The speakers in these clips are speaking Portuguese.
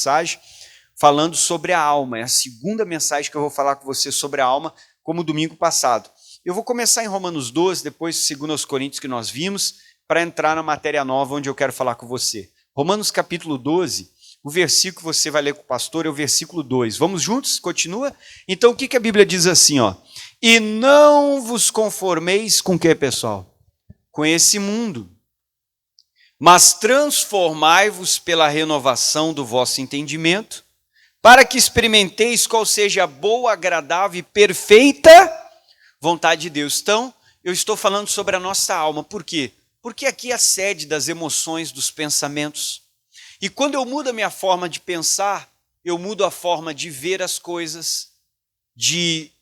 Mensagem falando sobre a alma. É a segunda mensagem que eu vou falar com você sobre a alma, como domingo passado. Eu vou começar em Romanos 12, depois 2 Coríntios que nós vimos, para entrar na matéria nova onde eu quero falar com você. Romanos capítulo 12, o versículo que você vai ler com o pastor é o versículo 2. Vamos juntos? Continua? Então o que a Bíblia diz assim, ó? E não vos conformeis com o que, pessoal? Com esse mundo, mas transformai-vos pela renovação do vosso entendimento, para que experimenteis qual seja a boa, agradável e perfeita vontade de Deus. Então, eu estou falando sobre a nossa alma. Por quê? Porque aqui é a sede das emoções, dos pensamentos. E quando eu mudo a minha forma de pensar, eu mudo a forma de ver as coisas, de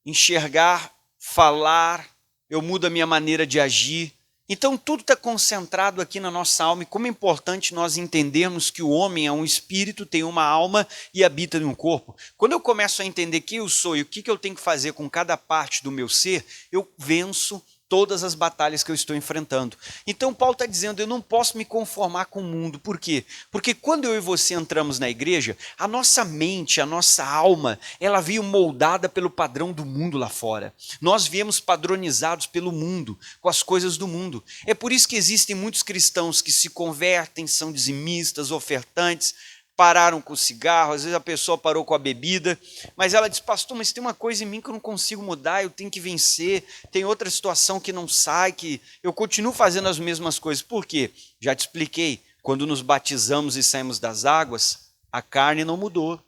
enxergar, falar, eu mudo a minha maneira de agir. Então tudo está concentrado aqui na nossa alma, e como é importante nós entendermos que o homem é um espírito, tem uma alma e habita em um corpo. Quando eu começo a entender quem eu sou e o que eu tenho que fazer com cada parte do meu ser, eu venço todas as batalhas que eu estou enfrentando. Então Paulo está dizendo, eu não posso me conformar com o mundo. Por quê? Porque quando eu e você entramos na igreja, a nossa mente, a nossa alma, ela veio moldada pelo padrão do mundo lá fora. Nós viemos padronizados pelo mundo, com as coisas do mundo. É por isso que existem muitos cristãos que se convertem, são dizimistas, ofertantes, pararam com o cigarro, às vezes a pessoa parou com a bebida, mas ela diz, pastor, mas tem uma coisa em mim que eu não consigo mudar, eu tenho que vencer, tem outra situação que não sai, que eu continuo fazendo as mesmas coisas. Por quê? Já te expliquei, quando nos batizamos e saímos das águas, a carne não mudou,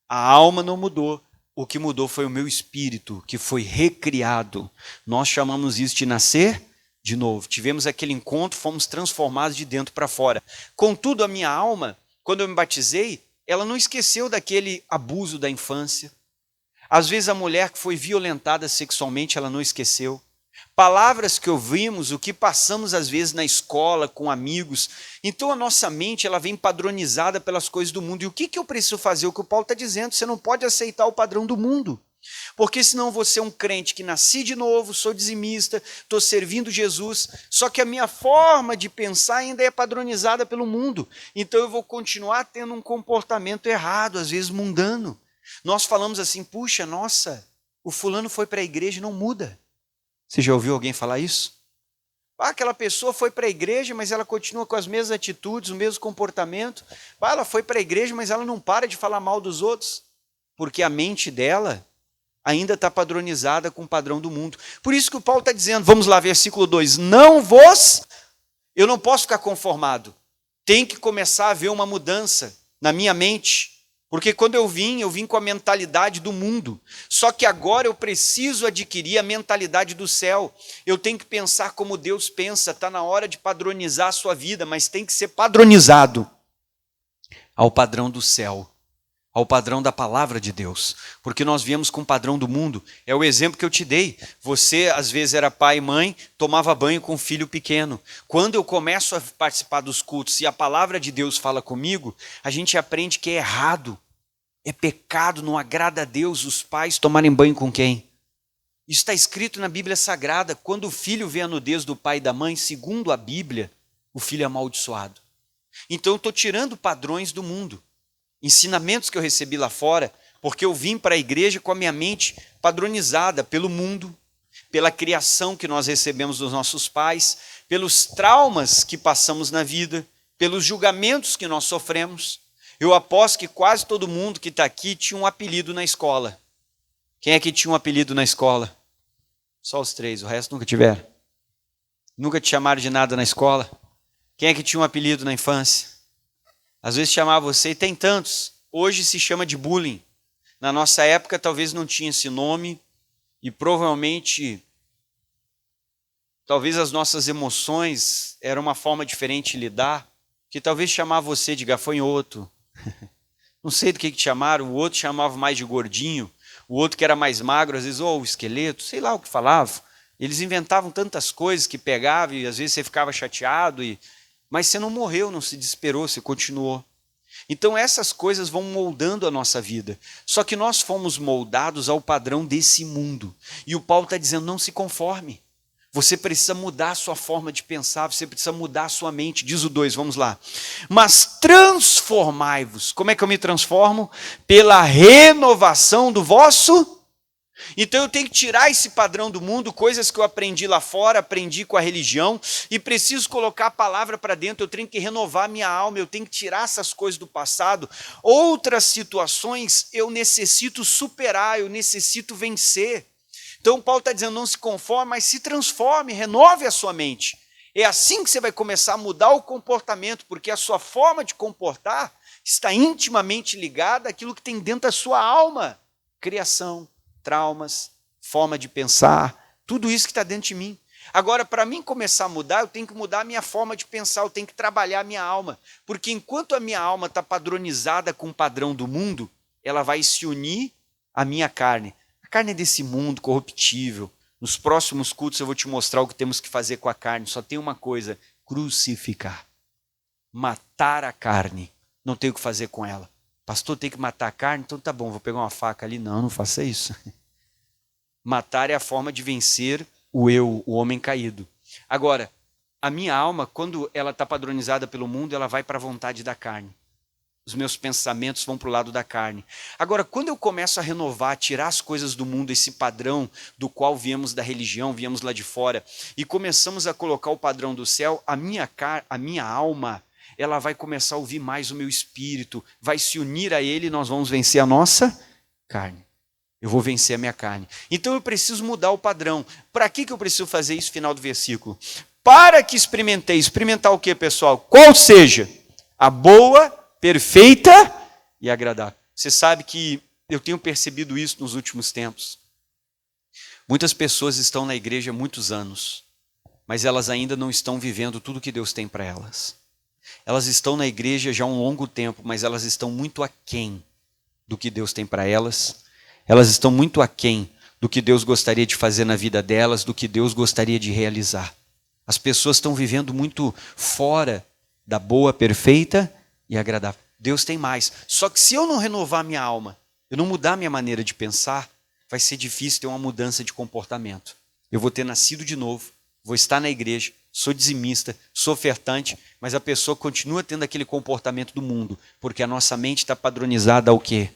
a alma não mudou, o que mudou foi o meu espírito, que foi recriado. Nós chamamos isso de nascer de novo. Tivemos aquele encontro, fomos transformados de dentro para fora. Contudo, a minha alma, quando eu me batizei, ela não esqueceu daquele abuso da infância. Às vezes a mulher que foi violentada sexualmente, ela não esqueceu. Palavras que ouvimos, o que passamos às vezes na escola, com amigos. Então a nossa mente, ela vem padronizada pelas coisas do mundo. E o que eu preciso fazer? O que o Paulo está dizendo, você não pode aceitar o padrão do mundo. Porque senão você é um crente que nasci de novo, sou dizimista, estou servindo Jesus, só que a minha forma de pensar ainda é padronizada pelo mundo. Então eu vou continuar tendo um comportamento errado, às vezes mundano. Nós falamos assim, puxa, nossa, o fulano foi para a igreja e não muda. Você já ouviu alguém falar isso? Ah, aquela pessoa foi para a igreja, mas ela continua com as mesmas atitudes, o mesmo comportamento. Ah, ela foi para a igreja, mas ela não para de falar mal dos outros. Porque a mente dela ainda está padronizada com o padrão do mundo. Por isso que o Paulo está dizendo, vamos lá, versículo 2, eu não posso ficar conformado, tem que começar a haver uma mudança na minha mente, porque quando eu vim com a mentalidade do mundo, só que agora eu preciso adquirir a mentalidade do céu, eu tenho que pensar como Deus pensa, está na hora de padronizar a sua vida, mas tem que ser padronizado ao padrão do céu, ao padrão da palavra de Deus, porque nós viemos com o padrão do mundo. É o exemplo que eu te dei. Você, às vezes, era pai e mãe, tomava banho com um filho pequeno. Quando eu começo a participar dos cultos e a palavra de Deus fala comigo, a gente aprende que é errado, é pecado, não agrada a Deus os pais tomarem banho com quem? Isso está escrito na Bíblia Sagrada. Quando o filho vê a nudez do pai e da mãe, segundo a Bíblia, o filho é amaldiçoado. Então eu estou tirando padrões do mundo, ensinamentos que eu recebi lá fora, porque eu vim para a igreja com a minha mente padronizada pelo mundo, pela criação que nós recebemos dos nossos pais, pelos traumas que passamos na vida, pelos julgamentos que nós sofremos. Eu aposto que quase todo mundo que está aqui tinha um apelido na escola. Quem é que tinha um apelido na escola? Só os 3, o resto nunca tiveram. Nunca te chamaram de nada na escola? Quem é que tinha um apelido na infância? Às vezes chamava você, e tem tantos. Hoje se chama de bullying. Na nossa época talvez não tinha esse nome, e provavelmente, talvez as nossas emoções eram uma forma diferente de lidar, que talvez chamava você de gafanhoto. Não sei do que te chamaram, o outro chamava mais de gordinho, o outro que era mais magro, às vezes, o esqueleto, sei lá o que falava. Eles inventavam tantas coisas que pegavam, e às vezes você ficava chateado, mas você não morreu, não se desesperou, você continuou. Então essas coisas vão moldando a nossa vida. Só que nós fomos moldados ao padrão desse mundo. E o Paulo está dizendo, não se conforme. Você precisa mudar a sua forma de pensar, você precisa mudar a sua mente. Diz o 2, vamos lá. Mas transformai-vos. Como é que eu me transformo? Pela renovação do vosso. Então eu tenho que tirar esse padrão do mundo, coisas que eu aprendi lá fora, aprendi com a religião, e preciso colocar a palavra para dentro, eu tenho que renovar minha alma, eu tenho que tirar essas coisas do passado. Outras situações eu necessito superar, eu necessito vencer. Então Paulo está dizendo, não se conforme, mas se transforme, renove a sua mente. É assim que você vai começar a mudar o comportamento, porque a sua forma de comportar está intimamente ligada àquilo que tem dentro da sua alma. Criação, traumas, forma de pensar, tudo isso que está dentro de mim. Agora, para mim começar a mudar, eu tenho que mudar a minha forma de pensar, eu tenho que trabalhar a minha alma. Porque enquanto a minha alma está padronizada com o padrão do mundo, ela vai se unir à minha carne. A carne é desse mundo corruptível. Nos próximos cultos eu vou te mostrar o que temos que fazer com a carne. Só tem uma coisa, crucificar. Matar a carne. Não tem o que fazer com ela. Pastor, tem que matar a carne? Então tá bom, vou pegar uma faca ali. Não, não faça isso. Matar é a forma de vencer o eu, o homem caído. Agora, a minha alma, quando ela está padronizada pelo mundo, ela vai para a vontade da carne. Os meus pensamentos vão para o lado da carne. Agora, quando eu começo a renovar, tirar as coisas do mundo, esse padrão do qual viemos da religião, viemos lá de fora, e começamos a colocar o padrão do céu, a minha alma, ela vai começar a ouvir mais o meu espírito, vai se unir a ele e nós vamos vencer a nossa carne. Eu vou vencer a minha carne. Então eu preciso mudar o padrão. Para que eu preciso fazer isso? Final do versículo. Para que experimentei. Experimentar o que, pessoal? Qual seja a boa, perfeita e agradável. Você sabe que eu tenho percebido isso nos últimos tempos. Muitas pessoas estão na igreja há muitos anos, mas elas ainda não estão vivendo tudo que Deus tem para elas. Elas estão na igreja já há um longo tempo, mas elas estão muito aquém do que Deus tem para elas. Elas estão muito aquém do que Deus gostaria de fazer na vida delas, do que Deus gostaria de realizar. As pessoas estão vivendo muito fora da boa, perfeita e agradável. Deus tem mais. Só que se eu não renovar minha alma, eu não mudar minha maneira de pensar, vai ser difícil ter uma mudança de comportamento. Eu vou ter nascido de novo, vou estar na igreja, sou dizimista, sou ofertante, mas a pessoa continua tendo aquele comportamento do mundo, porque a nossa mente está padronizada ao quê?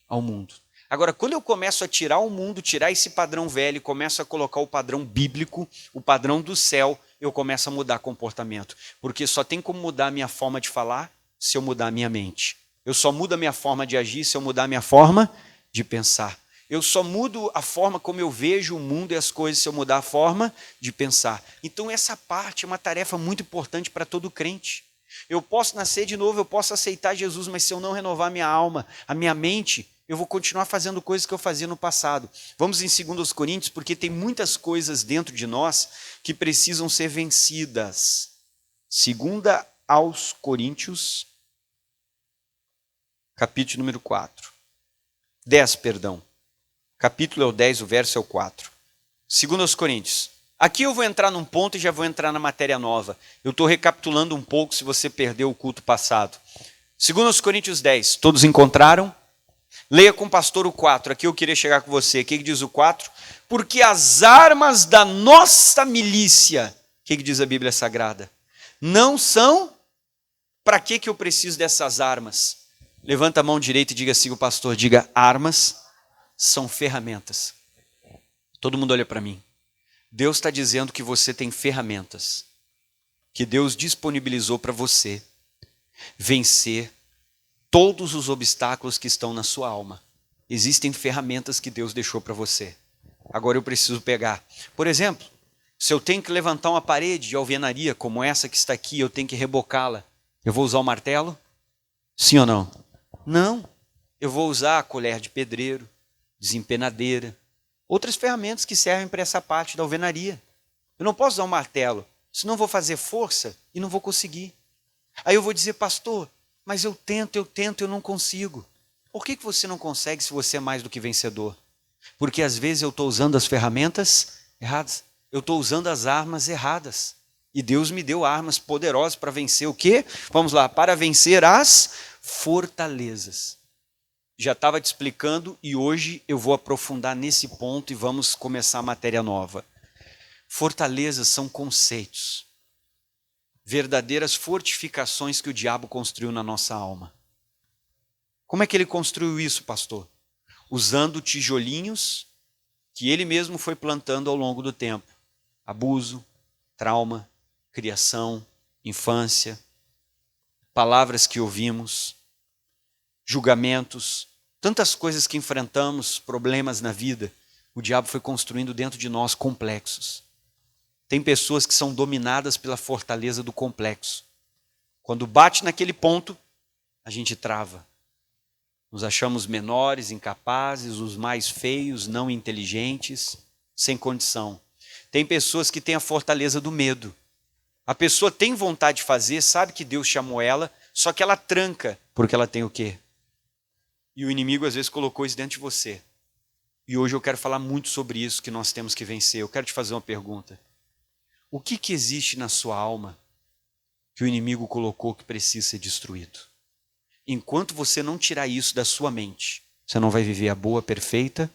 Ao mundo. Agora, quando eu começo a tirar o mundo, tirar esse padrão velho, começo a colocar o padrão bíblico, o padrão do céu, eu começo a mudar comportamento. Porque só tem como mudar a minha forma de falar se eu mudar a minha mente. Eu só mudo a minha forma de agir se eu mudar a minha forma de pensar. Eu só mudo a forma como eu vejo o mundo e as coisas se eu mudar a forma de pensar. Então essa parte é uma tarefa muito importante para todo crente. Eu posso nascer de novo, eu posso aceitar Jesus, mas se eu não renovar minha alma, a minha mente, eu vou continuar fazendo coisas que eu fazia no passado. Vamos em 2 Coríntios, porque tem muitas coisas dentro de nós que precisam ser vencidas. 2 aos Coríntios, capítulo número 4. 10, perdão. Capítulo é o 10, o verso é o 4. 2 aos Coríntios. Aqui eu vou entrar num ponto e já vou entrar na matéria nova. Eu estou recapitulando um pouco se você perdeu o culto passado. 2 aos Coríntios 10. Todos encontraram? Leia com o pastor o 4, aqui eu queria chegar com você. O que diz o 4? Porque as armas da nossa milícia, o que diz a Bíblia Sagrada? Não são, para que eu preciso dessas armas? Levanta a mão direita e diga assim, o pastor, diga, armas são ferramentas. Todo mundo olha para mim. Deus está dizendo que você tem ferramentas, que Deus disponibilizou para você vencer todos os obstáculos que estão na sua alma. Existem ferramentas que Deus deixou para você. Agora eu preciso pegar. Por exemplo, se eu tenho que levantar uma parede de alvenaria, como essa que está aqui, eu tenho que rebocá-la. Eu vou usar o martelo? Sim ou não? Não. Eu vou usar a colher de pedreiro, desempenadeira, outras ferramentas que servem para essa parte da alvenaria. Eu não posso usar um martelo, senão vou fazer força e não vou conseguir. Aí eu vou dizer, pastor, mas eu tento, eu não consigo. Por que você não consegue se você é mais do que vencedor? Porque às vezes eu estou usando as ferramentas erradas. Eu estou usando as armas erradas. E Deus me deu armas poderosas para vencer o quê? Vamos lá, para vencer as fortalezas. Já estava te explicando e hoje eu vou aprofundar nesse ponto e vamos começar a matéria nova. Fortalezas são conceitos, verdadeiras fortificações que o diabo construiu na nossa alma. Como é que ele construiu isso, pastor? Usando tijolinhos que ele mesmo foi plantando ao longo do tempo. Abuso, trauma, criação, infância, palavras que ouvimos, julgamentos, tantas coisas que enfrentamos, problemas na vida, o diabo foi construindo dentro de nós complexos. Tem pessoas que são dominadas pela fortaleza do complexo. Quando bate naquele ponto, a gente trava. Nos achamos menores, incapazes, os mais feios, não inteligentes, sem condição. Tem pessoas que têm a fortaleza do medo. A pessoa tem vontade de fazer, sabe que Deus chamou ela, só que ela tranca, porque ela tem o quê? E o inimigo às vezes colocou isso dentro de você. E hoje eu quero falar muito sobre isso que nós temos que vencer. Eu quero te fazer uma pergunta. O que existe na sua alma que o inimigo colocou que precisa ser destruído? Enquanto você não tirar isso da sua mente, você não vai viver a boa, perfeita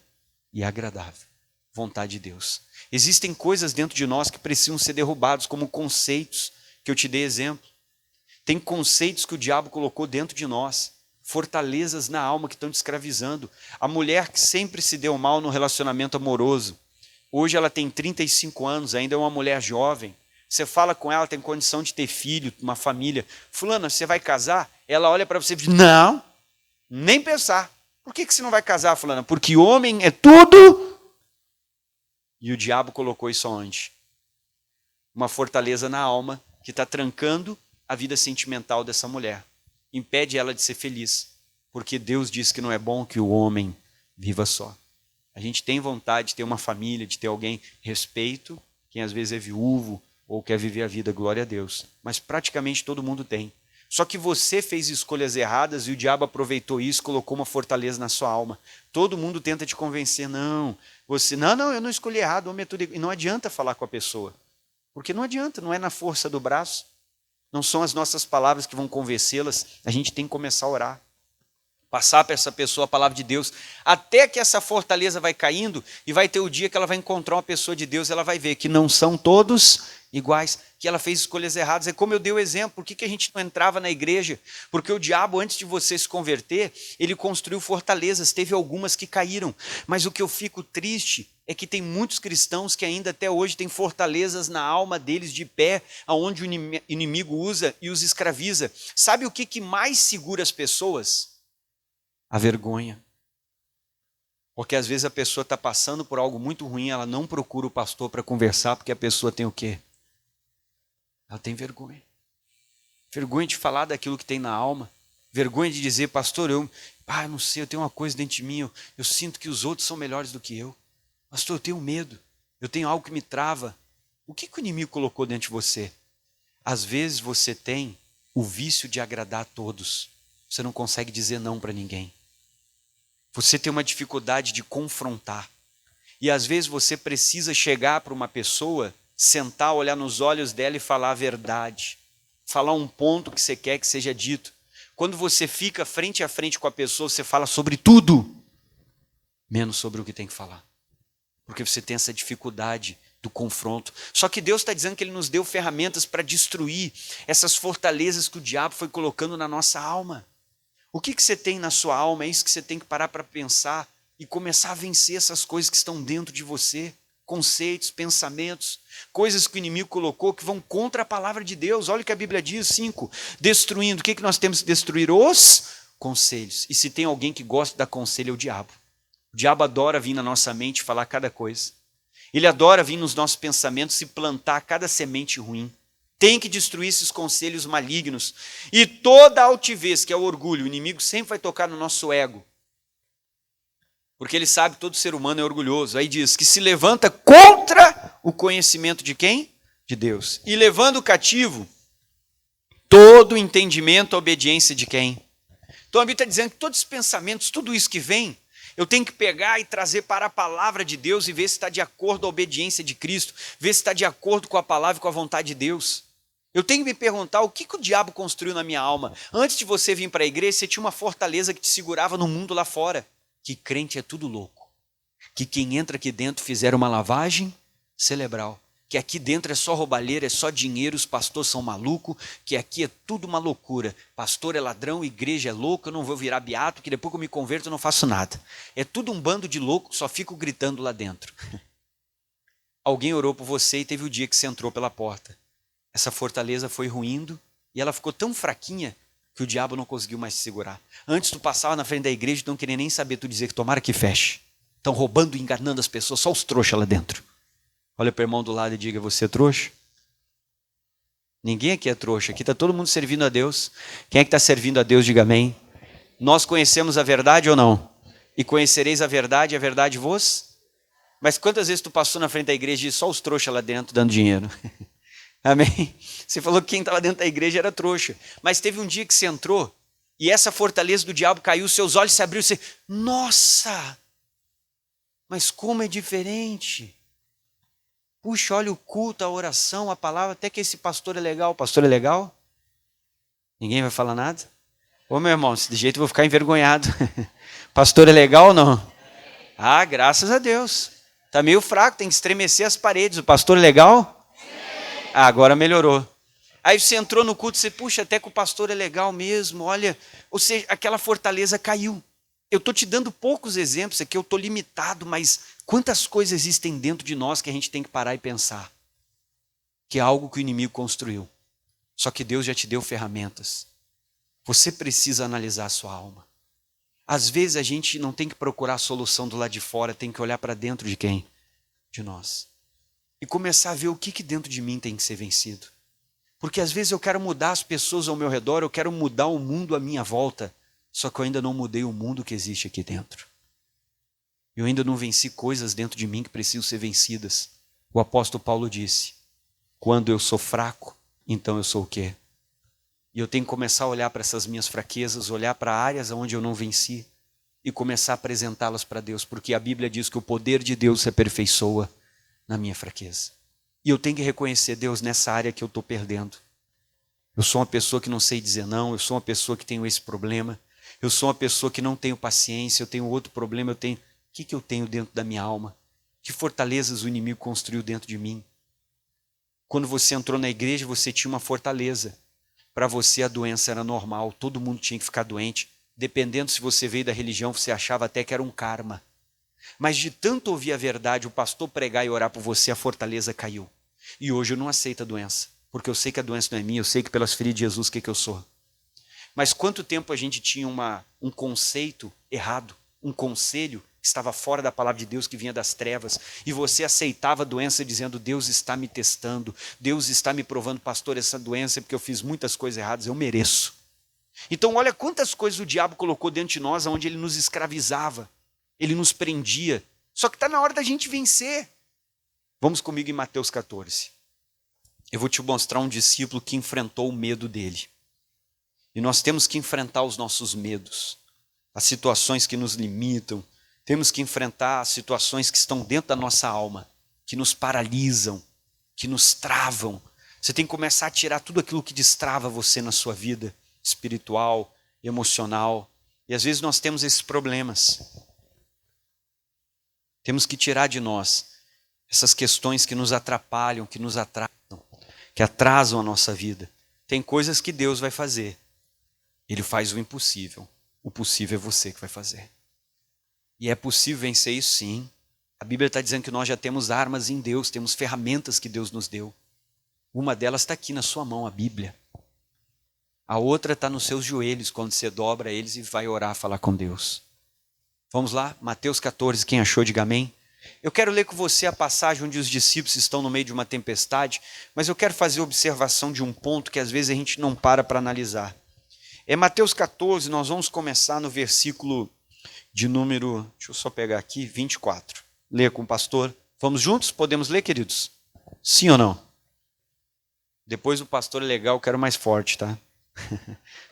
e agradável vontade de Deus. Existem coisas dentro de nós que precisam ser derrubados, como conceitos, que eu te dei exemplo. Tem conceitos que o diabo colocou dentro de nós, fortalezas na alma que estão te escravizando. A mulher que sempre se deu mal no relacionamento amoroso, hoje ela tem 35 anos, ainda é uma mulher jovem. Você fala com ela, tem condição de ter filho, uma família. Fulana, você vai casar? Ela olha para você e diz, não, nem pensar. Por que você não vai casar, fulana? Porque homem é tudo. E o diabo colocou isso aonde? Uma fortaleza na alma que está trancando a vida sentimental dessa mulher. Impede ela de ser feliz. Porque Deus diz que não é bom que o homem viva só. A gente tem vontade de ter uma família, de ter alguém, respeito, quem às vezes é viúvo ou quer viver a vida, glória a Deus. Mas praticamente todo mundo tem. Só que você fez escolhas erradas e o diabo aproveitou isso, colocou uma fortaleza na sua alma. Todo mundo tenta te convencer, não, eu não escolhi errado, homem é tudo. E não adianta falar com a pessoa, porque não adianta, não é na força do braço, não são as nossas palavras que vão convencê-las, a gente tem que começar a orar. Passar para essa pessoa a palavra de Deus, até que essa fortaleza vai caindo e vai ter o dia que ela vai encontrar uma pessoa de Deus, ela vai ver que não são todos iguais, que ela fez escolhas erradas. É como eu dei o exemplo, por que a gente não entrava na igreja? Porque o diabo, antes de você se converter, ele construiu fortalezas, teve algumas que caíram, mas o que eu fico triste é que tem muitos cristãos que ainda até hoje têm fortalezas na alma deles de pé, aonde o inimigo usa e os escraviza. Sabe o que mais segura as pessoas? A vergonha. Porque às vezes a pessoa está passando por algo muito ruim, ela não procura o pastor para conversar, porque a pessoa tem o quê? Ela tem vergonha. Vergonha de falar daquilo que tem na alma. Vergonha de dizer, pastor, eu não sei, eu tenho uma coisa dentro de mim, eu sinto que os outros são melhores do que eu. Pastor, eu tenho medo, eu tenho algo que me trava. O que o inimigo colocou dentro de você? Às vezes você tem o vício de agradar a todos. Você não consegue dizer não para ninguém. Você tem uma dificuldade de confrontar. E às vezes você precisa chegar para uma pessoa, sentar, olhar nos olhos dela e falar a verdade. Falar um ponto que você quer que seja dito. Quando você fica frente a frente com a pessoa, você fala sobre tudo, menos sobre o que tem que falar. Porque você tem essa dificuldade do confronto. Só que Deus está dizendo que Ele nos deu ferramentas para destruir essas fortalezas que o diabo foi colocando na nossa alma. O que você tem na sua alma? É isso que você tem que parar para pensar e começar a vencer essas coisas que estão dentro de você. Conceitos, pensamentos, coisas que o inimigo colocou que vão contra a palavra de Deus. Olha o que a Bíblia diz, 5. Destruindo. O que nós temos que destruir? Os conselhos. E se tem alguém que gosta de dar conselho, é o diabo. O diabo adora vir na nossa mente e falar cada coisa. Ele adora vir nos nossos pensamentos e plantar cada semente ruim. Tem que destruir esses conselhos malignos. E toda altivez, que é o orgulho, o inimigo sempre vai tocar no nosso ego. Porque ele sabe que todo ser humano é orgulhoso. Aí diz que se levanta contra o conhecimento de quem? De Deus. E levando cativo todo o entendimento, a obediência de quem? Então a Bíblia está dizendo que todos os pensamentos, tudo isso que vem, eu tenho que pegar e trazer para a palavra de Deus e ver se está de acordo com a obediência de Cristo, ver se está de acordo com a palavra e com a vontade de Deus. Eu tenho que me perguntar o que o diabo construiu na minha alma. Antes de você vir para a igreja, você tinha uma fortaleza que te segurava no mundo lá fora. Que crente é tudo louco. Que quem entra aqui dentro fizer uma lavagem cerebral. que aqui dentro é só roubalheira, é só dinheiro, os pastores são malucos, que aqui é tudo uma loucura. Pastor é ladrão, igreja é louca, eu não vou virar beato, que depois que eu me converto eu não faço nada. É tudo um bando de loucos, só fico gritando lá dentro. Alguém orou por você e teve o dia que você entrou pela porta. Essa fortaleza foi ruindo e ela ficou tão fraquinha que o diabo não conseguiu mais te segurar. Antes tu passava na frente da igreja e não queria nem saber, tu dizer que tomara que feche. Estão roubando e enganando as pessoas, só os trouxas lá dentro. Olha para o irmão do lado e diga, você é trouxa? Ninguém aqui é trouxa, aqui está todo mundo servindo a Deus. Quem é que está servindo a Deus, diga amém. Nós conhecemos a verdade ou não? E conhecereis a verdade vos? Mas quantas vezes tu passou na frente da igreja e só os trouxas lá dentro dando dinheiro? Amém? Você falou que quem estava dentro da igreja era trouxa. Mas teve um dia que você entrou e essa fortaleza do diabo caiu, seus olhos se abriram e você, nossa! Mas como é diferente. Puxa, olha o culto, a oração, a palavra, até que esse pastor é legal. O pastor é legal? Ninguém vai falar nada? Ô meu irmão, desse jeito eu vou ficar envergonhado. Pastor é legal ou não? Ah, graças a Deus. Está meio fraco, tem que estremecer as paredes. O pastor é legal? Ah, agora melhorou. Aí você entrou no culto e você, puxa, até que o pastor é legal mesmo, olha. Ou seja, aquela fortaleza caiu. Eu estou te dando poucos exemplos aqui, eu estou limitado, mas quantas coisas existem dentro de nós que a gente tem que parar e pensar? Que é algo que o inimigo construiu. Só que Deus já te deu ferramentas. Você precisa analisar a sua alma. Às vezes a gente não tem que procurar a solução do lado de fora, tem que olhar para dentro de quem? De nós. E começar a ver o que dentro de mim tem que ser vencido. Porque às vezes eu quero mudar as pessoas ao meu redor, eu quero mudar o mundo à minha volta, só que eu ainda não mudei o mundo que existe aqui dentro. Eu ainda não venci coisas dentro de mim que precisam ser vencidas. O apóstolo Paulo disse, quando eu sou fraco, então eu sou o quê? E eu tenho que começar a olhar para essas minhas fraquezas, olhar para áreas onde eu não venci e começar a apresentá-las para Deus, porque a Bíblia diz que o poder de Deus se aperfeiçoa na minha fraqueza. E eu tenho que reconhecer, Deus, nessa área que eu estou perdendo. Eu sou uma pessoa que não sei dizer não, eu sou uma pessoa que tenho esse problema, eu sou uma pessoa que não tenho paciência, eu tenho outro problema, o que eu tenho dentro da minha alma? Que fortalezas o inimigo construiu dentro de mim? Quando você entrou na igreja, você tinha uma fortaleza. Para você a doença era normal, todo mundo tinha que ficar doente. Dependendo se você veio da religião, você achava até que era um karma. Mas de tanto ouvir a verdade, o pastor pregar e orar por você, a fortaleza caiu. E hoje eu não aceito a doença, porque eu sei que a doença não é minha, eu sei que pelas feridas de Jesus o que eu sou. Mas quanto tempo a gente tinha um conceito errado, um conselho que estava fora da palavra de Deus, que vinha das trevas, e você aceitava a doença dizendo, Deus está me testando, Deus está me provando, pastor, essa doença é porque eu fiz muitas coisas erradas, eu mereço. Então olha quantas coisas o diabo colocou dentro de nós, onde ele nos escravizava, ele nos prendia, só que está na hora da gente vencer. Vamos comigo em Mateus 14. Eu vou te mostrar um discípulo que enfrentou o medo dele. E nós temos que enfrentar os nossos medos, as situações que nos limitam, temos que enfrentar as situações que estão dentro da nossa alma, que nos paralisam, que nos travam. Você tem que começar a tirar tudo aquilo que destrava você na sua vida espiritual, emocional. E às vezes nós temos esses problemas. Temos que tirar de nós essas questões que nos atrapalham, que nos atrasam, que atrasam a nossa vida. Tem coisas que Deus vai fazer. Ele faz o impossível. O possível é você que vai fazer. E é possível vencer isso, sim. A Bíblia está dizendo que nós já temos armas em Deus, temos ferramentas que Deus nos deu. Uma delas está aqui na sua mão, a Bíblia. A outra está nos seus joelhos, quando você dobra eles e vai orar, falar com Deus. Vamos lá, Mateus 14, quem achou, diga amém. Eu quero ler com você a passagem onde os discípulos estão no meio de uma tempestade, mas eu quero fazer observação de um ponto que às vezes a gente não para analisar. É Mateus 14, nós vamos começar no versículo de número, deixa eu só pegar aqui, 24. Leia com o pastor. Vamos juntos? Podemos ler, queridos? Sim ou não? Depois o pastor é legal, eu quero mais forte, tá?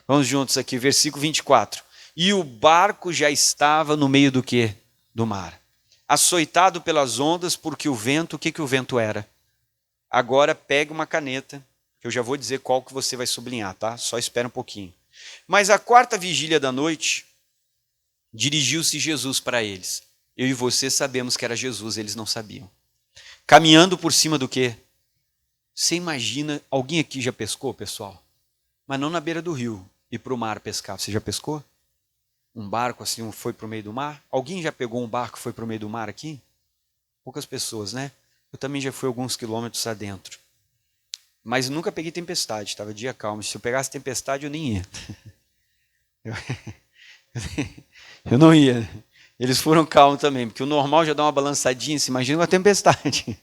Vamos juntos aqui, versículo 24. E o barco já estava no meio do quê? Do mar. Açoitado pelas ondas, porque o vento, o que o vento era? Agora pegue uma caneta, que eu já vou dizer qual que você vai sublinhar, tá? Só espera um pouquinho. Mas à quarta vigília da noite, dirigiu-se Jesus para eles. Eu e você sabemos que era Jesus, eles não sabiam. Caminhando por cima do quê? Você imagina, alguém aqui já pescou, pessoal? Mas não na beira do rio, ir para o mar pescar. Você já pescou? Um barco assim foi para o meio do mar? Alguém já pegou um barco e foi para o meio do mar aqui? Poucas pessoas, né? Eu também já fui alguns quilômetros adentro. Mas nunca peguei tempestade, estava dia calmo. Se eu pegasse tempestade, eu nem ia. Eu não ia. Eles foram calmos também, porque o normal já dá uma balançadinha, você imagina uma tempestade.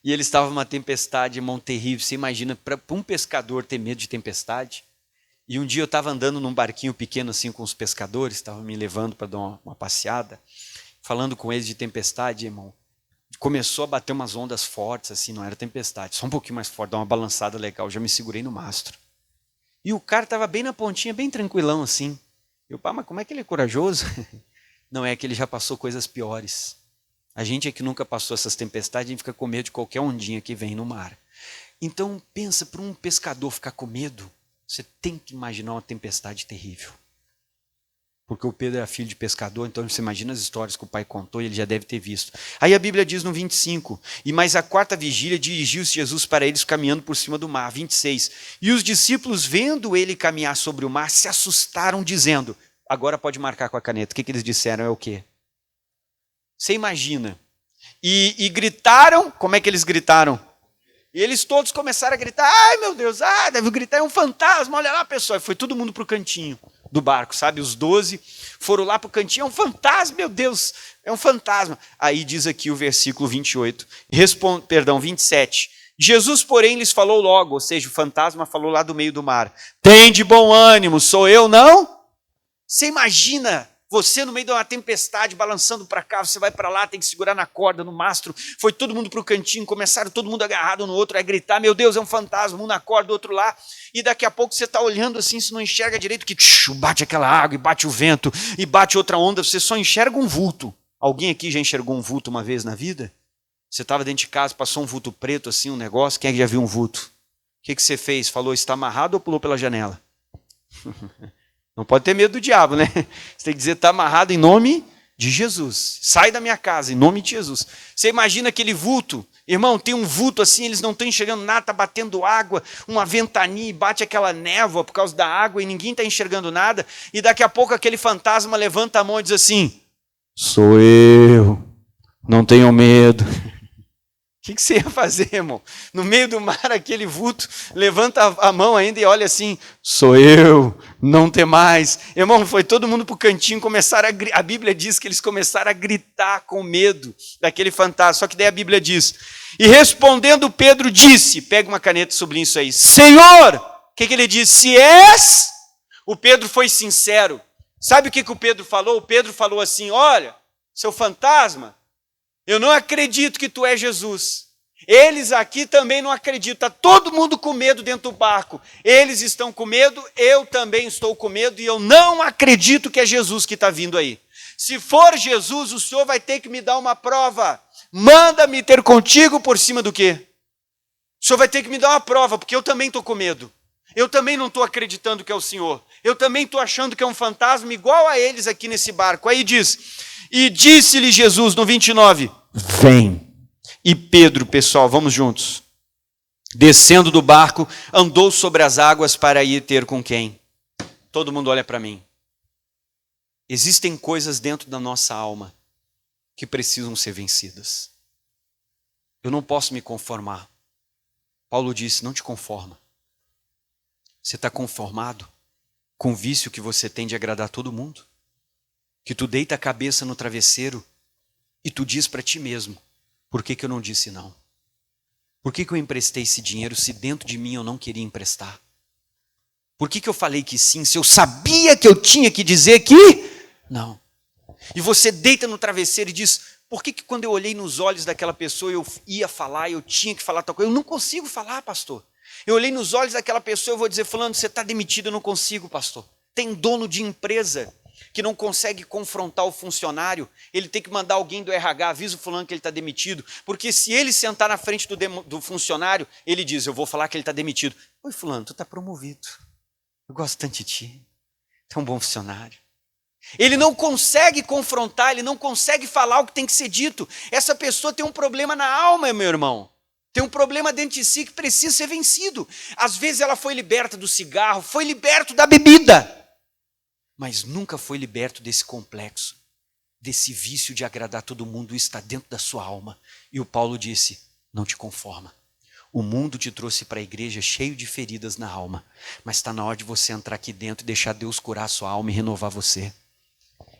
E eles estavam numa tempestade, irmão, terrível. Você imagina, para um pescador ter medo de tempestade? E um dia eu estava andando num barquinho pequeno assim com os pescadores, estavam me levando para dar uma passeada, falando com eles de tempestade, irmão. Começou a bater umas ondas fortes, assim, não era tempestade, só um pouquinho mais forte, dar uma balançada legal, já me segurei no mastro. E o cara estava bem na pontinha, bem tranquilão assim. Eu, pá, mas como é que ele é corajoso? Não, é que ele já passou coisas piores. A gente é que nunca passou essas tempestades, a gente fica com medo de qualquer ondinha que vem no mar. Então, pensa, para um pescador ficar com medo, você tem que imaginar uma tempestade terrível. Porque o Pedro era filho de pescador, então você imagina as histórias que o pai contou e ele já deve ter visto. Aí a Bíblia diz no 25, e mais a quarta vigília dirigiu-se Jesus para eles caminhando por cima do mar, 26. E os discípulos, vendo ele caminhar sobre o mar, se assustaram dizendo, agora pode marcar com a caneta, o que eles disseram é o quê? Você imagina. E gritaram, como é que eles gritaram? E eles todos começaram a gritar, ai meu Deus, deve gritar, é um fantasma, olha lá pessoal. E foi todo mundo para o cantinho do barco, sabe? Os 12 foram lá para o cantinho, é um fantasma, meu Deus, é um fantasma. Aí diz aqui o versículo 28, 27. Jesus, porém, lhes falou logo, ou seja, o fantasma falou lá do meio do mar. Tem de bom ânimo, sou eu, não? Você imagina você no meio de uma tempestade, balançando para cá, você vai para lá, tem que segurar na corda, no mastro. Foi todo mundo para o cantinho, começaram todo mundo agarrado no outro, a gritar, meu Deus, é um fantasma, um na corda, outro lá. E daqui a pouco você está olhando assim, você não enxerga direito, que bate aquela água, e bate o vento, e bate outra onda, você só enxerga um vulto. Alguém aqui já enxergou um vulto uma vez na vida? Você estava dentro de casa, passou um vulto preto assim, um negócio, quem é que já viu um vulto? O que você fez? Falou, está amarrado ou pulou pela janela? Não pode ter medo do diabo, né? Você tem que dizer, está amarrado em nome de Jesus. Sai da minha casa, em nome de Jesus. Você imagina aquele vulto, irmão, tem um vulto assim, eles não estão enxergando nada, está batendo água, uma ventania e bate aquela névoa por causa da água e ninguém está enxergando nada. E daqui a pouco aquele fantasma levanta a mão e diz assim, sou eu, não tenham medo. O que você ia fazer, irmão? No meio do mar, aquele vulto, levanta a mão ainda e olha assim, sou eu, não tem mais. Irmão, foi todo mundo para o cantinho, começaram a Bíblia diz que eles começaram a gritar com medo daquele fantasma. Só que daí a Bíblia diz, e respondendo Pedro disse, pega uma caneta e sublinha isso aí, Senhor, o que ele disse? Se és, o Pedro foi sincero. Sabe o que o Pedro falou? O Pedro falou assim, olha, seu fantasma, eu não acredito que tu és Jesus. Eles aqui também não acreditam. Está todo mundo com medo dentro do barco. Eles estão com medo, eu também estou com medo e eu não acredito que é Jesus que está vindo aí. Se for Jesus, o Senhor vai ter que me dar uma prova. Manda-me ter contigo por cima do quê? O Senhor vai ter que me dar uma prova, porque eu também estou com medo. Eu também não estou acreditando que é o Senhor. Eu também estou achando que é um fantasma igual a eles aqui nesse barco. Aí diz... E disse-lhe Jesus no 29, vem. E Pedro, pessoal, vamos juntos. Descendo do barco, andou sobre as águas para ir ter com quem? Todo mundo olha para mim. Existem coisas dentro da nossa alma que precisam ser vencidas. Eu não posso me conformar. Paulo disse, não te conforma. Você está conformado com o vício que você tem de agradar todo mundo? Que tu deita a cabeça no travesseiro e tu diz para ti mesmo, por que eu não disse não? Por que eu emprestei esse dinheiro se dentro de mim eu não queria emprestar? Por que eu falei que sim, se eu sabia que eu tinha que dizer que não? E você deita no travesseiro e diz, por que quando eu olhei nos olhos daquela pessoa eu ia falar, eu tinha que falar tal coisa? Eu não consigo falar, pastor. Eu olhei nos olhos daquela pessoa, eu vou dizer, fulano, você está demitido, eu não consigo, pastor. Tem dono de empresa que não consegue confrontar o funcionário, ele tem que mandar alguém do RH, avisa o fulano que ele está demitido, porque se ele sentar na frente do funcionário, ele diz, eu vou falar que ele está demitido. Oi fulano, tu está promovido, eu gosto tanto de ti, tu é um bom funcionário. Ele não consegue confrontar, ele não consegue falar o que tem que ser dito. Essa pessoa tem um problema na alma, meu irmão. Tem um problema dentro de si que precisa ser vencido. Às vezes ela foi liberta do cigarro, foi liberta da bebida, mas nunca foi liberto desse complexo, desse vício de agradar todo mundo. Está dentro da sua alma. E o Paulo disse, não te conforma. O mundo te trouxe para a igreja cheio de feridas na alma, mas está na hora de você entrar aqui dentro e deixar Deus curar a sua alma e renovar você.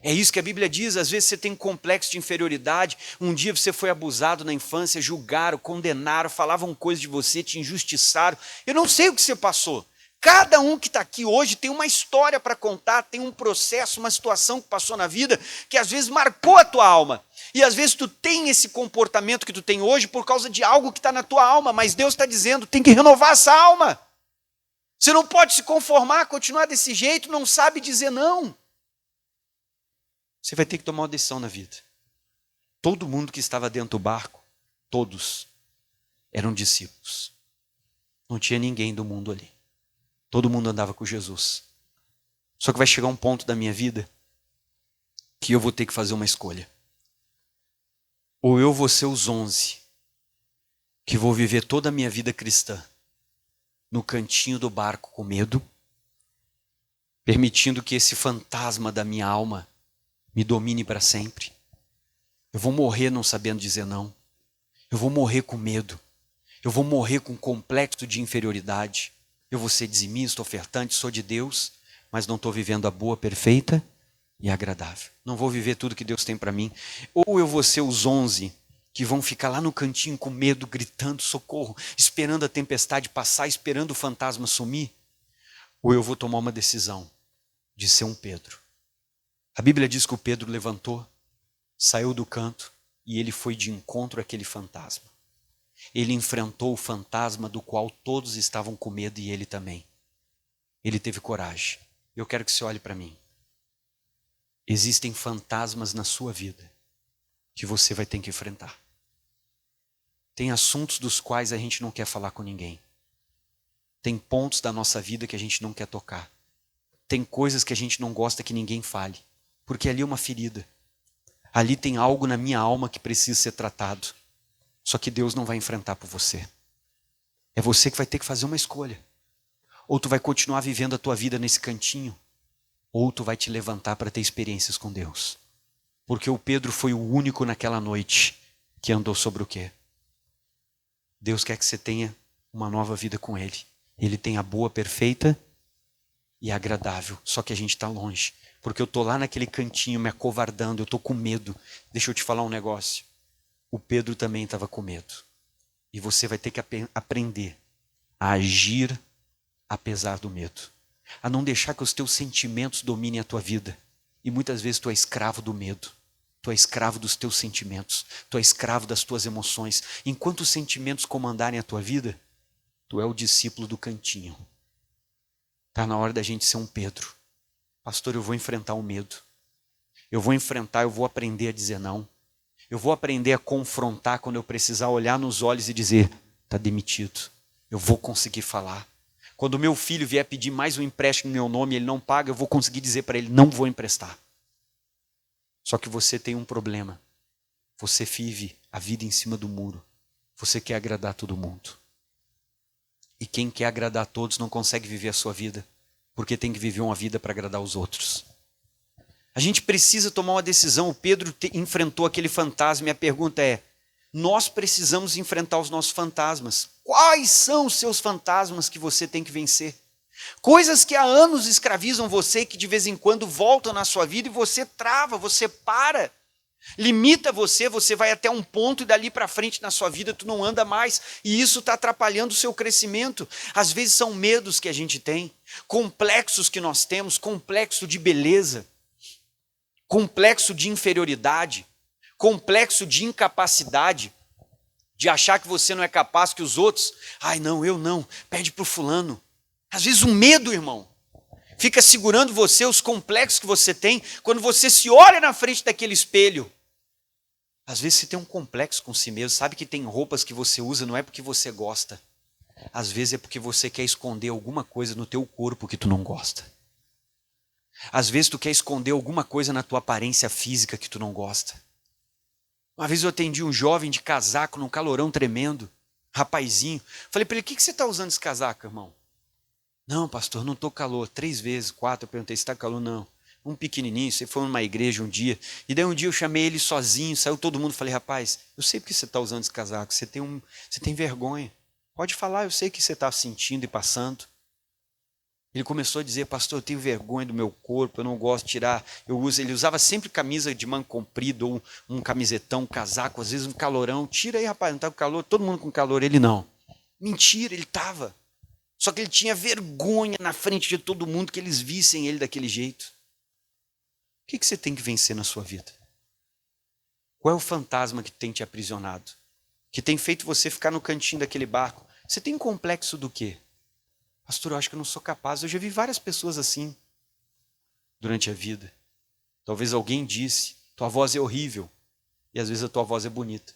É isso que a Bíblia diz. Às vezes você tem um complexo de inferioridade. Um dia você foi abusado na infância, julgaram, condenaram, falavam coisas de você, te injustiçaram. Eu não sei o que você passou. Cada um que está aqui hoje tem uma história para contar, tem um processo, uma situação que passou na vida que às vezes marcou a tua alma. E às vezes tu tem esse comportamento que tu tem hoje por causa de algo que está na tua alma, mas Deus está dizendo, tem que renovar essa alma. Você não pode se conformar, continuar desse jeito, não sabe dizer não. Você vai ter que tomar uma decisão na vida. Todo mundo que estava dentro do barco, todos eram discípulos. Não tinha ninguém do mundo ali. Todo mundo andava com Jesus. Só que vai chegar um ponto da minha vida que eu vou ter que fazer uma escolha. Ou eu vou ser os 11 que vou viver toda a minha vida cristã no cantinho do barco com medo, permitindo que esse fantasma da minha alma me domine para sempre. Eu vou morrer não sabendo dizer não. Eu vou morrer com medo. Eu vou morrer com complexo de inferioridade. Eu vou ser dizimista, ofertante, sou de Deus, mas não estou vivendo a boa, perfeita e agradável. Não vou viver tudo que Deus tem para mim. Ou eu vou ser os 11 que vão ficar lá no cantinho com medo, gritando socorro, esperando a tempestade passar, esperando o fantasma sumir. Ou eu vou tomar uma decisão de ser um Pedro. A Bíblia diz que o Pedro levantou, saiu do canto e ele foi de encontro àquele fantasma. Ele enfrentou o fantasma do qual todos estavam com medo e ele também. Ele teve coragem. Eu quero que você olhe para mim. Existem fantasmas na sua vida que você vai ter que enfrentar. Tem assuntos dos quais a gente não quer falar com ninguém. Tem pontos da nossa vida que a gente não quer tocar. Tem coisas que a gente não gosta que ninguém fale. Porque ali é uma ferida. Ali tem algo na minha alma que precisa ser tratado. Só que Deus não vai enfrentar por você. É você que vai ter que fazer uma escolha. Ou tu vai continuar vivendo a tua vida nesse cantinho, ou tu vai te levantar para ter experiências com Deus. Porque o Pedro foi o único naquela noite que andou sobre o quê? Deus quer que você tenha uma nova vida com Ele. Ele tem a boa, perfeita e agradável. Só que a gente está longe. Porque eu estou lá naquele cantinho me acovardando, eu estou com medo. Deixa eu te falar um negócio. O Pedro também estava com medo. E você vai ter que aprender a agir apesar do medo. A não deixar que os teus sentimentos dominem a tua vida. E muitas vezes tu é escravo do medo. Tu é escravo dos teus sentimentos. Tu é escravo das tuas emoções. Enquanto os sentimentos comandarem a tua vida, tu é o discípulo do cantinho. Está na hora da gente ser um Pedro. Pastor, eu vou enfrentar o medo. Eu vou enfrentar, eu vou aprender a dizer não. Eu vou aprender a confrontar quando eu precisar olhar nos olhos e dizer, está demitido. Eu vou conseguir falar. Quando o meu filho vier pedir mais um empréstimo no meu nome e ele não paga, eu vou conseguir dizer para ele, não vou emprestar. Só que você tem um problema. Você vive a vida em cima do muro. Você quer agradar todo mundo. E quem quer agradar a todos não consegue viver a sua vida, porque tem que viver uma vida para agradar os outros. A gente precisa tomar uma decisão. O Pedro enfrentou aquele fantasma e a pergunta é, nós precisamos enfrentar os nossos fantasmas. Quais são os seus fantasmas que você tem que vencer? Coisas que há anos escravizam você e que de vez em quando voltam na sua vida e você trava, você para. Limita você, você vai até um ponto e dali para frente na sua vida tu não anda mais. E isso está atrapalhando o seu crescimento. Às vezes são medos que a gente tem, complexos que nós temos, complexo de beleza, complexo de inferioridade, complexo de incapacidade, de achar que você não é capaz, que os outros, ai não, eu não, pede para o fulano. Às vezes um medo, irmão, fica segurando você, os complexos que você tem, quando você se olha na frente daquele espelho. Às vezes você tem um complexo com si mesmo, sabe que tem roupas que você usa, não é porque você gosta. Às vezes é porque você quer esconder alguma coisa no teu corpo que tu não gosta. Às vezes tu quer esconder alguma coisa na tua aparência física que tu não gosta. Uma vez eu atendi um jovem de casaco num calorão tremendo. rapazinho. Falei para ele, o que você está usando esse casaco, irmão? Não, pastor, não estou calor. 3 vezes, 4, eu perguntei, se está calor? Não. Um pequenininho, você foi numa igreja um dia. E daí um dia eu chamei ele sozinho, saiu todo mundo. Falei, rapaz, eu sei porque você está usando esse casaco. Você tem vergonha. Pode falar, eu sei o que você está sentindo e passando. Ele começou a dizer, pastor, eu tenho vergonha do meu corpo, eu não gosto de tirar. Ele usava sempre camisa de manga comprida, ou um camisetão, um casaco, às vezes um calorão. Tira aí, rapaz, não está com calor? Todo mundo com calor, ele não. Mentira, ele estava. Só que ele tinha vergonha na frente de todo mundo que eles vissem ele daquele jeito. O que você tem que vencer na sua vida? Qual é o fantasma que tem te aprisionado? Que tem feito você ficar no cantinho daquele barco? Você tem complexo do quê? Pastor, eu acho que eu não sou capaz. Eu já vi várias pessoas assim durante a vida. Talvez alguém disse, tua voz é horrível. E às vezes a tua voz é bonita.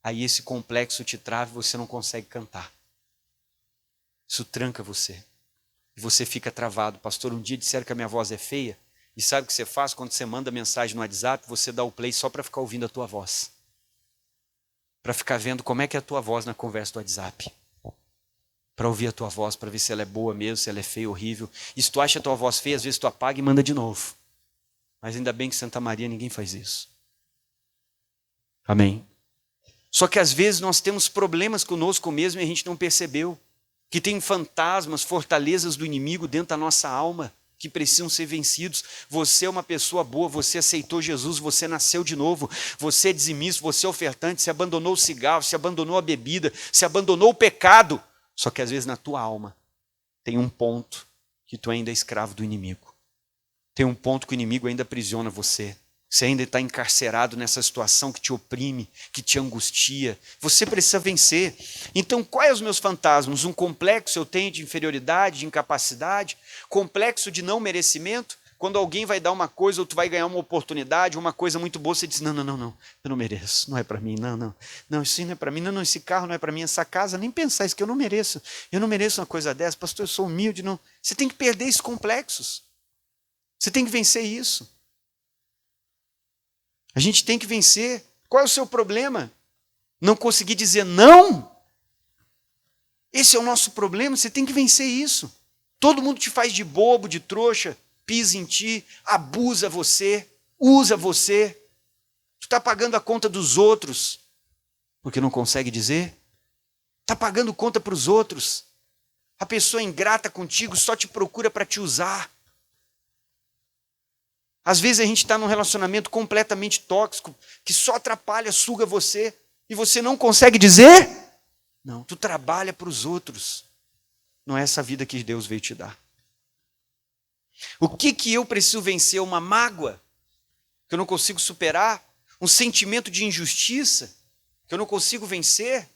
Aí esse complexo te trava e você não consegue cantar. Isso tranca você. E você fica travado. Pastor, um dia disseram que a minha voz é feia. E sabe o que você faz quando você manda mensagem no WhatsApp? Você dá o play só para ficar ouvindo a tua voz. Para ficar vendo como é que é a tua voz na conversa do WhatsApp. Para ouvir a tua voz, para ver se ela é boa mesmo, se ela é feia, horrível. E se tu acha a tua voz feia, às vezes tu apaga e manda de novo. Mas ainda bem que Santa Maria ninguém faz isso. Amém? Só que às vezes nós temos problemas conosco mesmo e a gente não percebeu. Que tem fantasmas, fortalezas do inimigo dentro da nossa alma, que precisam ser vencidos. Você é uma pessoa boa, você aceitou Jesus, você nasceu de novo, você é dizimista, você é ofertante, você abandonou o cigarro, você abandonou a bebida, você abandonou o pecado. Só que às vezes na tua alma tem um ponto que tu ainda é escravo do inimigo. Tem um ponto que o inimigo ainda aprisiona você. Você ainda está encarcerado nessa situação que te oprime, que te angustia. Você precisa vencer. Então, quais os meus fantasmas? Um complexo eu tenho de inferioridade, de incapacidade, complexo de não merecimento. Quando alguém vai dar uma coisa ou tu vai ganhar uma oportunidade, uma coisa muito boa, você diz, não, eu não mereço, não é para mim, não, isso não é para mim, não, esse carro não é para mim, essa casa, nem pensar isso que eu não mereço uma coisa dessa, pastor, eu sou humilde, não. Você tem que perder esses complexos. Você tem que vencer isso. A gente tem que vencer. Qual é o seu problema? Não conseguir dizer não? Esse é o nosso problema, você tem que vencer isso. Todo mundo te faz de bobo, de trouxa, pisa em ti, abusa você, usa você. Tu está pagando a conta dos outros, porque não consegue dizer? Está pagando conta para os outros. A pessoa é ingrata contigo, só te procura para te usar. Às vezes a gente está num relacionamento completamente tóxico, que só atrapalha, suga você, e você não consegue dizer? Não, tu trabalha para os outros. Não é essa vida que Deus veio te dar. O que eu preciso vencer? Uma mágoa que eu não consigo superar? Um sentimento de injustiça que eu não consigo vencer?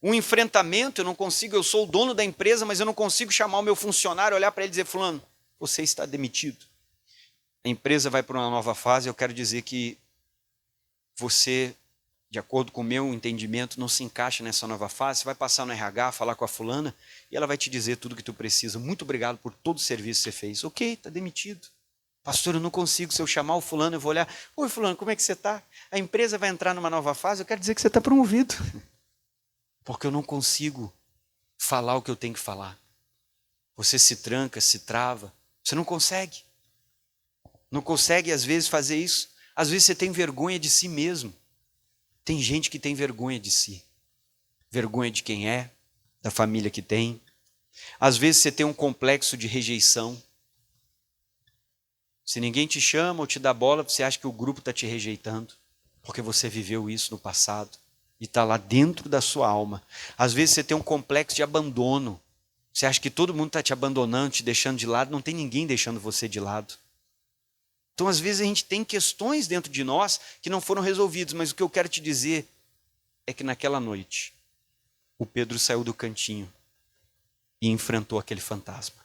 Um enfrentamento, eu sou o dono da empresa, mas eu não consigo chamar o meu funcionário, olhar para ele e dizer, fulano, você está demitido. A empresa vai para uma nova fase, eu quero dizer que você, de acordo com o meu entendimento, não se encaixa nessa nova fase. Você vai passar no RH, falar com a fulana, e ela vai te dizer tudo o que tu precisa. Muito obrigado por todo o serviço que você fez. Ok, está demitido. Pastor, eu não consigo. Se eu chamar o fulano, eu vou olhar. Oi, fulano, como é que você está? A empresa vai entrar numa nova fase, eu quero dizer que você está promovido. Porque eu não consigo falar o que eu tenho que falar. Você se tranca, se trava. Você não consegue. Não consegue, às vezes, fazer isso. Às vezes você tem vergonha de si mesmo. Tem gente que tem vergonha de si. Vergonha de quem é, da família que tem. Às vezes você tem um complexo de rejeição. Se ninguém te chama ou te dá bola, você acha que o grupo está te rejeitando. Porque você viveu isso no passado. E está lá dentro da sua alma. Às vezes você tem um complexo de abandono. Você acha que todo mundo está te abandonando, te deixando de lado. Não tem ninguém deixando você de lado. Então, às vezes, a gente tem questões dentro de nós que não foram resolvidas, mas o que eu quero te dizer é que naquela noite, o Pedro saiu do cantinho e enfrentou aquele fantasma.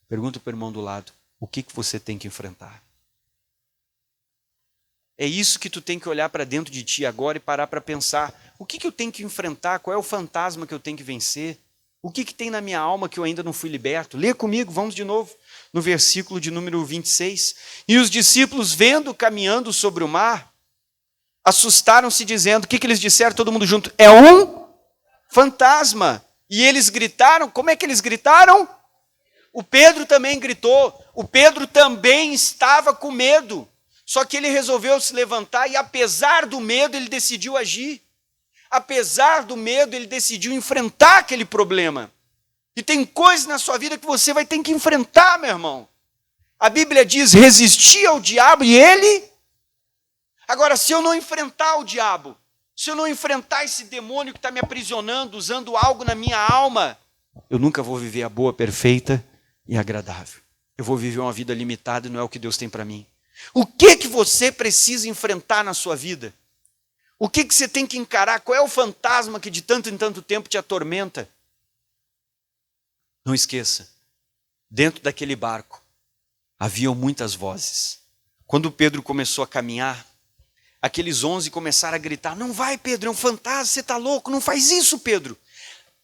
Pergunta para o irmão do lado, o que você tem que enfrentar? É isso que tu tem que olhar para dentro de ti agora e parar para pensar, o que eu tenho que enfrentar? Qual é o fantasma que eu tenho que vencer? O que tem na minha alma que eu ainda não fui liberto? Lê comigo, vamos de novo. No versículo de número 26. E os discípulos, vendo caminhando sobre o mar, assustaram-se dizendo, o que eles disseram todo mundo junto? É um fantasma. E eles gritaram, como é que eles gritaram? O Pedro também gritou, o Pedro também estava com medo. Só que ele resolveu se levantar e apesar do medo ele decidiu agir. Apesar do medo ele decidiu enfrentar aquele problema. E tem coisas na sua vida que você vai ter que enfrentar, meu irmão. A Bíblia diz, resistir ao diabo e ele... Agora, se eu não enfrentar o diabo, se eu não enfrentar esse demônio que está me aprisionando, usando algo na minha alma, eu nunca vou viver a boa, perfeita e agradável. Eu vou viver uma vida limitada e não é o que Deus tem para mim. O que você precisa enfrentar na sua vida? O que você tem que encarar? Qual é o fantasma que de tanto em tanto tempo te atormenta? Não esqueça, dentro daquele barco haviam muitas vozes. Quando Pedro começou a caminhar, aqueles 11 começaram a gritar, não vai Pedro, é um fantasma, você está louco, não faz isso Pedro.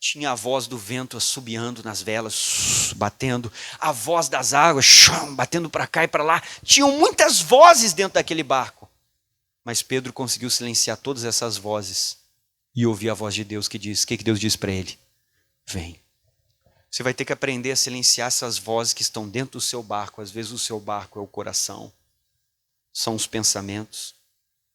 Tinha a voz do vento assobiando nas velas, batendo, a voz das águas, batendo para cá e para lá. Tinham muitas vozes dentro daquele barco. Mas Pedro conseguiu silenciar todas essas vozes e ouvir a voz de Deus que diz, o que Deus diz para ele? Vem. Você vai ter que aprender a silenciar essas vozes que estão dentro do seu barco. Às vezes o seu barco é o coração, são os pensamentos.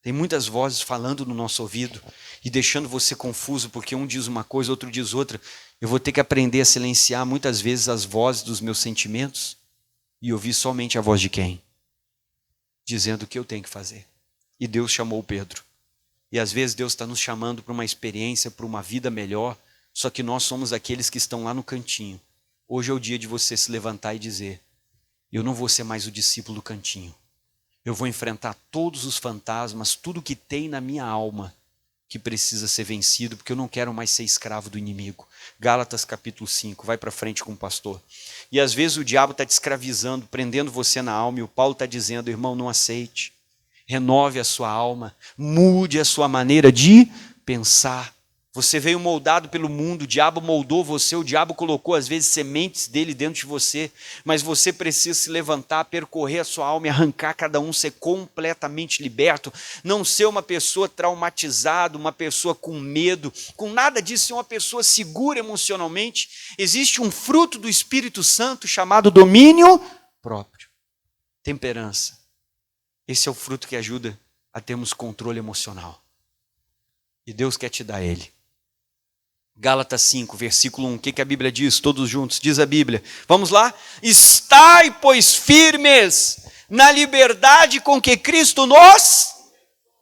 Tem muitas vozes falando no nosso ouvido e deixando você confuso, porque um diz uma coisa, outro diz outra. Eu vou ter que aprender a silenciar muitas vezes as vozes dos meus sentimentos e ouvir somente a voz de quem? Dizendo o que eu tenho que fazer. E Deus chamou Pedro. E às vezes Deus está nos chamando para uma experiência, para uma vida melhor, só que nós somos aqueles que estão lá no cantinho. Hoje é o dia de você se levantar e dizer, eu não vou ser mais o discípulo do cantinho. Eu vou enfrentar todos os fantasmas, tudo que tem na minha alma que precisa ser vencido, porque eu não quero mais ser escravo do inimigo. Gálatas capítulo 5, vai para frente com o pastor. E às vezes o diabo está te escravizando, prendendo você na alma, e o Paulo está dizendo, irmão, não aceite. Renove a sua alma, mude a sua maneira de pensar. Você veio moldado pelo mundo, o diabo moldou você, o diabo colocou às vezes sementes dele dentro de você, mas você precisa se levantar, percorrer a sua alma e arrancar cada um, ser completamente liberto, não ser uma pessoa traumatizada, uma pessoa com medo, com nada disso, ser uma pessoa segura emocionalmente. Existe um fruto do Espírito Santo chamado domínio próprio, temperança. Esse é o fruto que ajuda a termos controle emocional. E Deus quer te dar ele. Gálatas 5, versículo 1, o que a Bíblia diz? Todos juntos, diz a Bíblia. Vamos lá? Estai, pois, firmes na liberdade com que Cristo nos...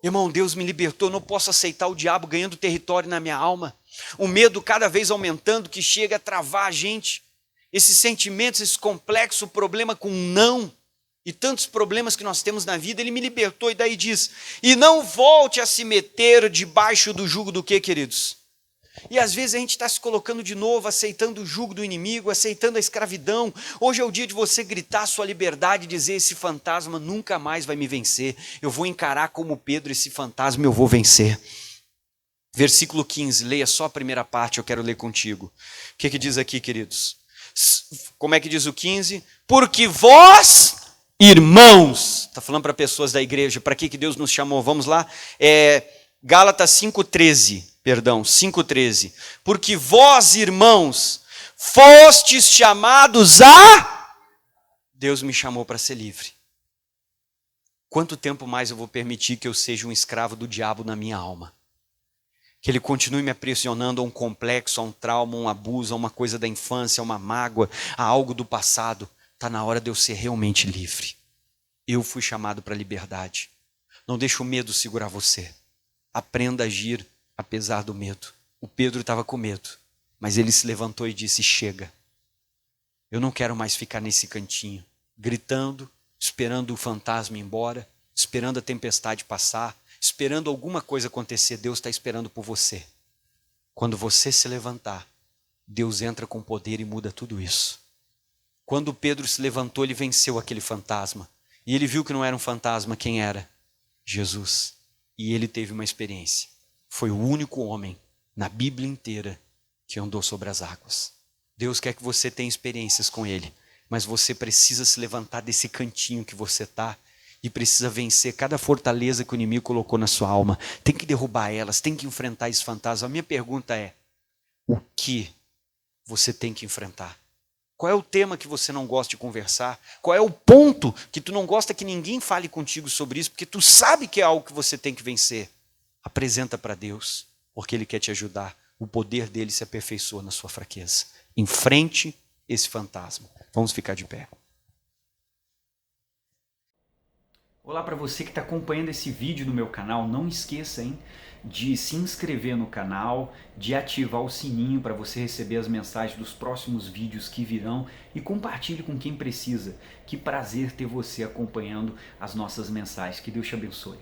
Irmão, Deus me libertou, não posso aceitar o diabo ganhando território na minha alma. O medo cada vez aumentando, que chega a travar a gente. Esses sentimentos, esse complexo, o problema com não... E tantos problemas que nós temos na vida, ele me libertou e daí diz, e não volte a se meter debaixo do jugo do quê, queridos? E às vezes a gente está se colocando de novo, aceitando o jugo do inimigo, aceitando a escravidão. Hoje é o dia de você gritar a sua liberdade e dizer, esse fantasma nunca mais vai me vencer. Eu vou encarar como Pedro esse fantasma, eu vou vencer. Versículo 15, leia só a primeira parte, eu quero ler contigo. O que diz aqui, queridos? Como é que diz o 15? Porque vós... irmãos, está falando para pessoas da igreja, para que Deus nos chamou? Vamos lá, Gálatas 5,13, porque vós, irmãos, fostes chamados a... Deus me chamou para ser livre. Quanto tempo mais eu vou permitir que eu seja um escravo do diabo na minha alma? Que ele continue me aprisionando a um complexo, a um trauma, a um abuso, a uma coisa da infância, a uma mágoa, a algo do passado. Está na hora de eu ser realmente livre. Eu fui chamado para a liberdade. Não deixe o medo segurar você. Aprenda a agir apesar do medo. O Pedro estava com medo, mas ele se levantou e disse, chega. Eu não quero mais ficar nesse cantinho, gritando, esperando o fantasma ir embora, esperando a tempestade passar, esperando alguma coisa acontecer. Deus está esperando por você. Quando você se levantar, Deus entra com poder e muda tudo isso. Quando Pedro se levantou, ele venceu aquele fantasma. E ele viu que não era um fantasma, quem era? Jesus. E ele teve uma experiência. Foi o único homem na Bíblia inteira que andou sobre as águas. Deus quer que você tenha experiências com ele, mas você precisa se levantar desse cantinho que você está e precisa vencer cada fortaleza que o inimigo colocou na sua alma. Tem que derrubar elas, tem que enfrentar esse fantasma. A minha pergunta é, o que você tem que enfrentar. Qual é o tema que você não gosta de conversar? Qual é o ponto que tu não gosta que ninguém fale contigo sobre isso, porque tu sabe que é algo que você tem que vencer? Apresenta para Deus, porque Ele quer te ajudar. O poder dele se aperfeiçoa na sua fraqueza. Enfrente esse fantasma. Vamos ficar de pé. Olá para você que está acompanhando esse vídeo no meu canal, não esqueça, de se inscrever no canal, de ativar o sininho para você receber as mensagens dos próximos vídeos que virão e compartilhe com quem precisa. Que prazer ter você acompanhando as nossas mensagens. Que Deus te abençoe.